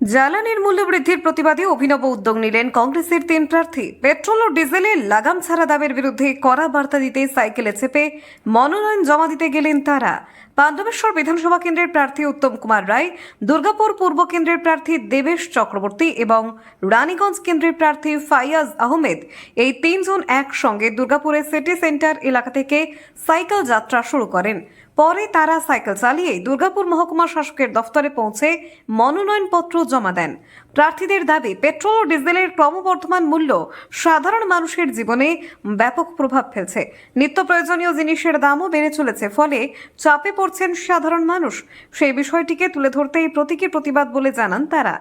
জ্বালানির মূল্য বৃদ্ধির প্রতিবাদে অভিনব উদ্যোগ নিলেন কংগ্রেসের 3 প্রার্থী। পেট্রোল ও ডিজেলের লাগাম ছাড়া দামের বিরুদ্ধে কড়া বার্তা দিতে সাইকেলে চেপে মনোনয়ন জমা দিতে গেলেন তারা। পাণ্ডবেশ্বর বিধানসভা কেন্দ্রের প্রার্থী উত্তম কুমার রায়, দুর্গাপুর পূর্ব কেন্দ্রের প্রার্থী দেবেশ চক্রবর্তী এবং রানীগঞ্জ কেন্দ্রের প্রার্থী ফাইয়াজ আহমেদ এই তিনজন একসঙ্গে দুর্গাপুরের সিটি সেন্টার এলাকা থেকে সাইকেল যাত্রা শুরু করেন। পরে তারা সাইকেল চালিয়ে দুর্গাপুর মহকুমা শাসকের দফতরে পৌঁছে মনোনয়নপত্র জমা দেন। প্রার্থীদের দাবি, পেট্রোল ও ডিজেলের ক্রমবর্ধমান মূল্য সাধারণ মানুষের জীবনে ব্যাপক প্রভাব ফেলছে। নিত্য প্রয়োজনীয় জিনিসের দামও বেড়ে চলেছে, ফলে চাপে পড়ছেন সাধারণ মানুষ। সেই বিষয়টিকে তুলে ধরতে এই প্রতীকী প্রতিবাদ বলে জানান তারা।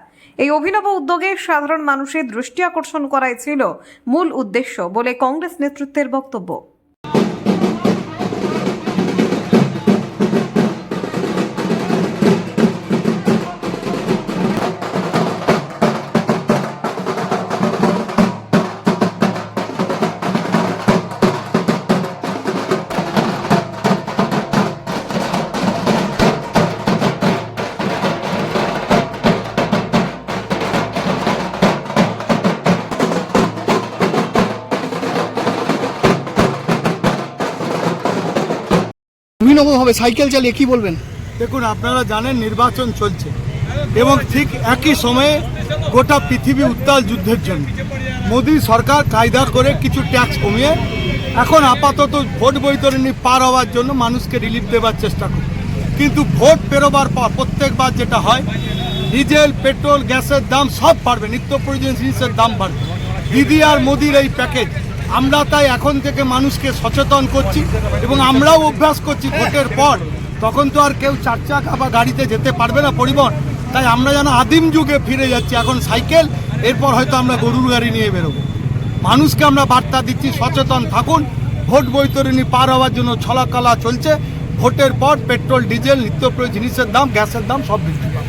এই অভিনব উদ্যোগে সাধারণ মানুষের দৃষ্টি আকর্ষণ করাই ছিল মূল উদ্দেশ্য বলে কংগ্রেস নেতৃত্বের বক্তব্য। অভিনবভাবে সাইকেল চালিয়ে কি বলবেন? দেখুন, আপনারা জানেন নির্বাচন চলছে এবং ঠিক একই সময়ে গোটা পৃথিবী উত্তাল যুদ্ধের জন্য মোদী সরকার কায়দা করে কিছু ট্যাক্স কমিয়ে এখন আপাতত ভোট বৈতরণী পার হওয়ার জন্য মানুষকে রিলিফ দেওয়ার চেষ্টা করে। কিন্তু ভোট পেরোবার পর প্রত্যেকবার যেটা হয়, ডিজেল পেট্রোল গ্যাসের দাম সব বাড়বে, নিত্য প্রয়োজনীয় জিনিসের দাম বাড়বে। দিদি আর মোদির এই প্যাকেজ, আমরা তাই এখন থেকে মানুষকে সচেতন করছি এবং আমরাও অভ্যাস করছি ভোটের পর তখন তো আর কেউ চার চাকা বা গাড়িতে যেতে পারবে না পরিবহন, তাই আমরা যেন আদিম যুগে ফিরে যাচ্ছি। এখন সাইকেল, এরপর হয়তো আমরা গরুর গাড়ি নিয়ে বেরোবো। মানুষকে আমরা বার্তা দিচ্ছি, সচেতন থাকুন। ভোট বৈতরণী পার হওয়ার জন্য ছলাকলা চলছে। ভোটের পর পেট্রোল ডিজেল নিত্য প্রয়োজনীয় জিনিসের দাম, গ্যাসের দাম সব বৃদ্ধি পাবে।